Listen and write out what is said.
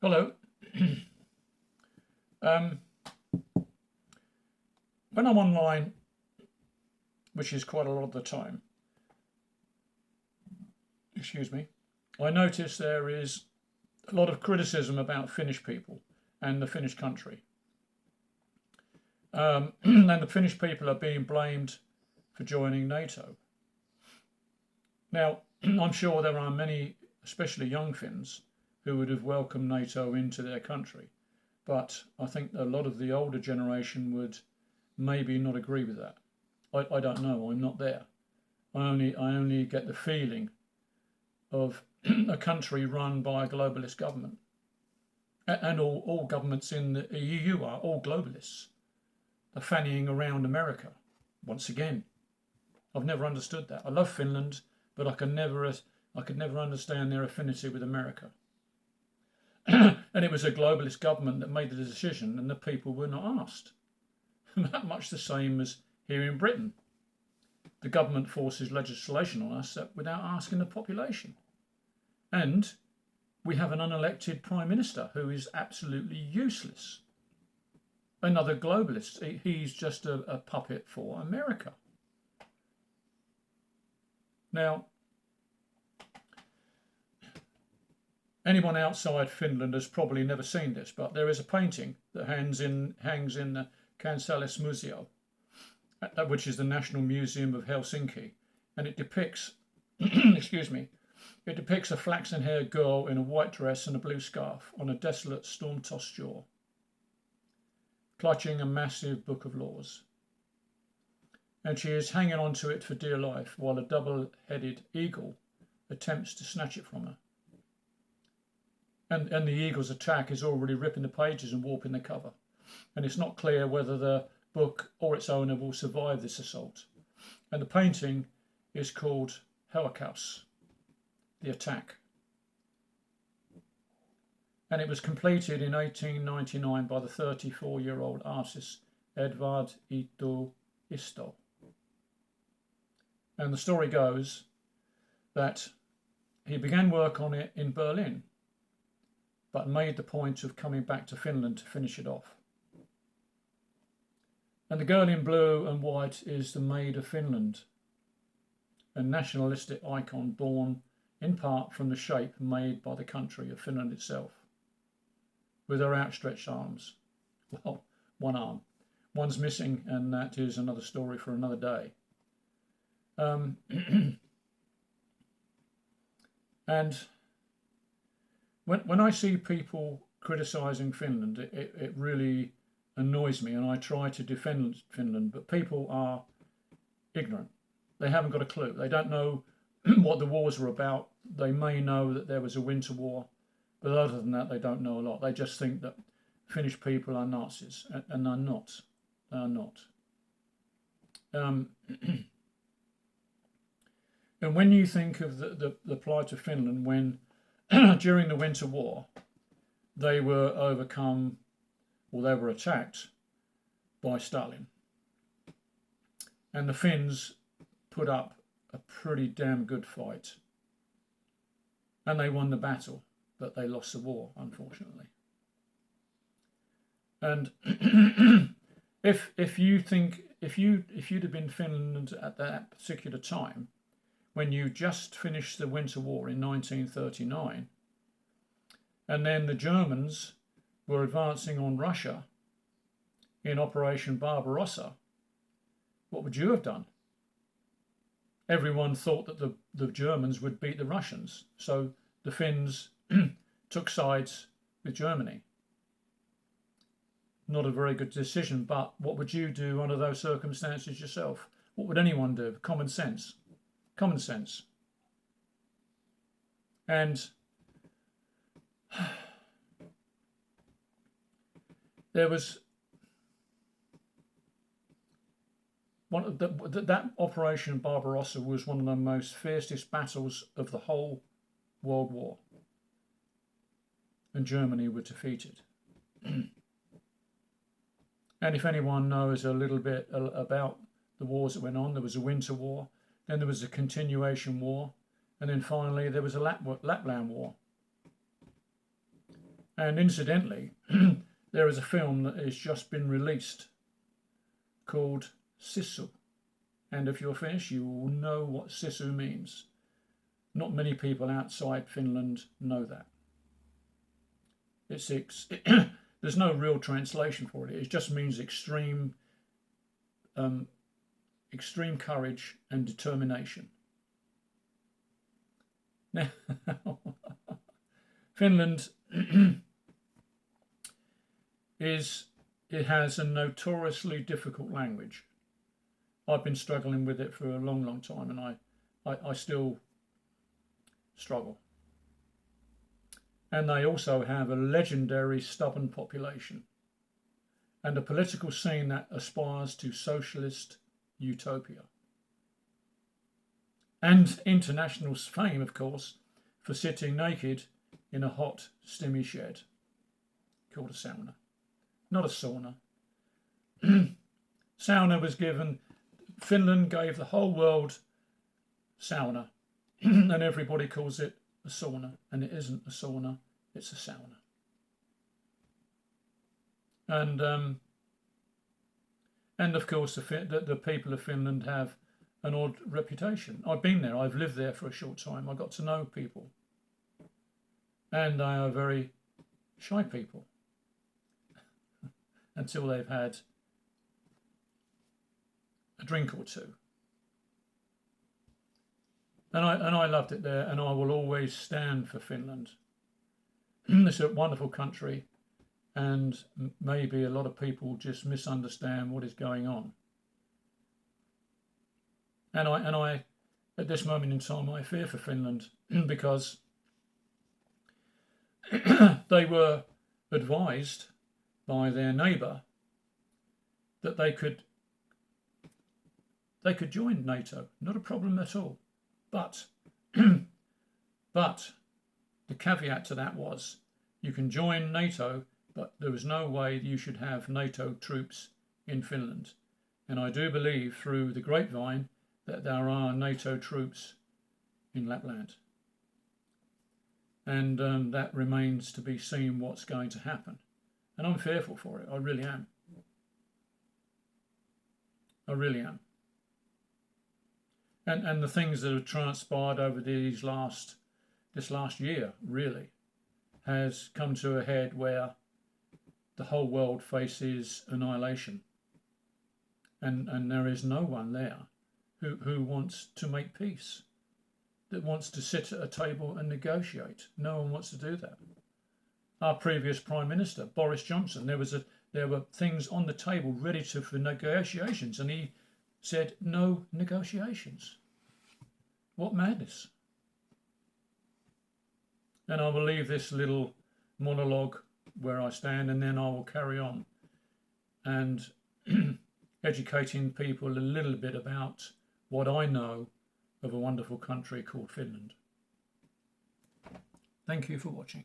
Hello. um, when I'm online, which is quite a lot of the time, excuse me, I notice there is a lot of criticism about Finnish people and the Finnish country. And the Finnish people are being blamed for joining NATO. Now, I'm sure there are many, especially young Finns, who would have welcomed NATO into their country. But I think a lot of the older generation would maybe not agree with that. I don't know. I'm not there. I only get the feeling of a country run by a globalist government, and all governments in the EU are all globalists. They're fannying around America once again. I've never understood that. I love Finland, but I could never understand their affinity with America. And it was a globalist government that made the decision, and the people were not asked. Much the same as here in Britain. The government forces legislation on us without asking the population. And we have an unelected Prime Minister who is absolutely useless. Another globalist. He's just a puppet for America. Now, anyone outside Finland has probably never seen this, but there is a painting that hangs in the Kansallismuseo, which is the National Museum of Helsinki, and it depicts, excuse me, it depicts a flaxen-haired girl in a white dress and a blue scarf on a desolate, storm-tossed shore, clutching a massive book of laws. And she is hanging onto it for dear life while a double-headed eagle attempts to snatch it from her. And the eagle's attack is already ripping the pages and warping the cover. And it's not clear whether the book or its owner will survive this assault. And the painting is called Holocaust, the attack. And it was completed in 1899 by the 34-year-old artist Edvard Ito Isto. And the story goes that he began work on it in Berlin, but made the point of coming back to Finland to finish it off. And the girl in blue and white is the Maid of Finland, a nationalistic icon born in part from the shape made by the country of Finland itself, with her outstretched arms. Well, one arm. One's missing, and that is another story for another day. And when I see people criticising Finland, it really annoys me, and I try to defend Finland, but people are ignorant. They haven't got a clue. They don't know what the wars were about. They may know that there was a winter war, but other than that, they don't know a lot. They just think that Finnish people are Nazis, and they're not. They're not. And when you think of the plight of Finland when during the Winter War, they were overcome, or they were attacked by Stalin. And the Finns put up a pretty damn good fight. And they won the battle, but they lost the war, unfortunately. And if you'd have been Finland at that particular time, when you just finished the Winter War in 1939, and then the Germans were advancing on Russia in Operation Barbarossa, what would you have done? Everyone thought that the Germans would beat the Russians, so the Finns took sides with Germany. Not a very good decision, but what would you do under those circumstances yourself? What would anyone do? Common sense. Common sense. And there was one of that Operation Barbarossa was one of the most fiercest battles of the whole World War, and Germany were defeated. And if anyone knows a little bit about the wars that went on, there was a Winter War, then there was a Continuation War, and then finally there was a Lapland War. And incidentally, there is a film that has just been released called Sisu. And if you're Finnish, you will know what Sisu means. Not many people outside Finland know that. There's no real translation for it. It just means extreme courage and determination. Now, Finland it has a notoriously difficult language. I've been struggling with it for a long, long time, and I still struggle. And they also have a legendary stubborn population and a political scene that aspires to socialist utopia. And international fame, of course, for sitting naked in a hot, steamy shed called a sauna. Not a sauna. Sauna was given, Finland gave the whole world sauna, and everybody calls it a sauna, and it isn't a sauna, it's a sauna. And of course the people of Finland have an odd reputation. I've been there, I've lived there for a short time, I got to know people, and they are very shy people until they've had a drink or two. And I loved it there, and I will always stand for Finland. It's a wonderful country, and maybe a lot of people just misunderstand what is going on. And I at this moment in time, I fear for Finland because they were advised by their neighbour that they could join NATO, not a problem at all. But the caveat to that was you can join NATO, but there was no way you should have NATO troops in Finland. And I do believe through the grapevine that there are NATO troops in Lapland. And that remains to be seen what's going to happen. And I'm fearful for it, I really am. I really am. And the things that have transpired over this last year really has come to a head where the whole world faces annihilation, and there is no one there who wants to make peace, that wants to sit at a table and negotiate. No one wants to do that. Our previous Prime Minister, Boris Johnson, there were things on the table ready for negotiations, and he said no negotiations. What madness. And I will leave this little monologue where I stand, and then I will carry on and educating people a little bit about what I know of a wonderful country called Finland. Thank you for watching.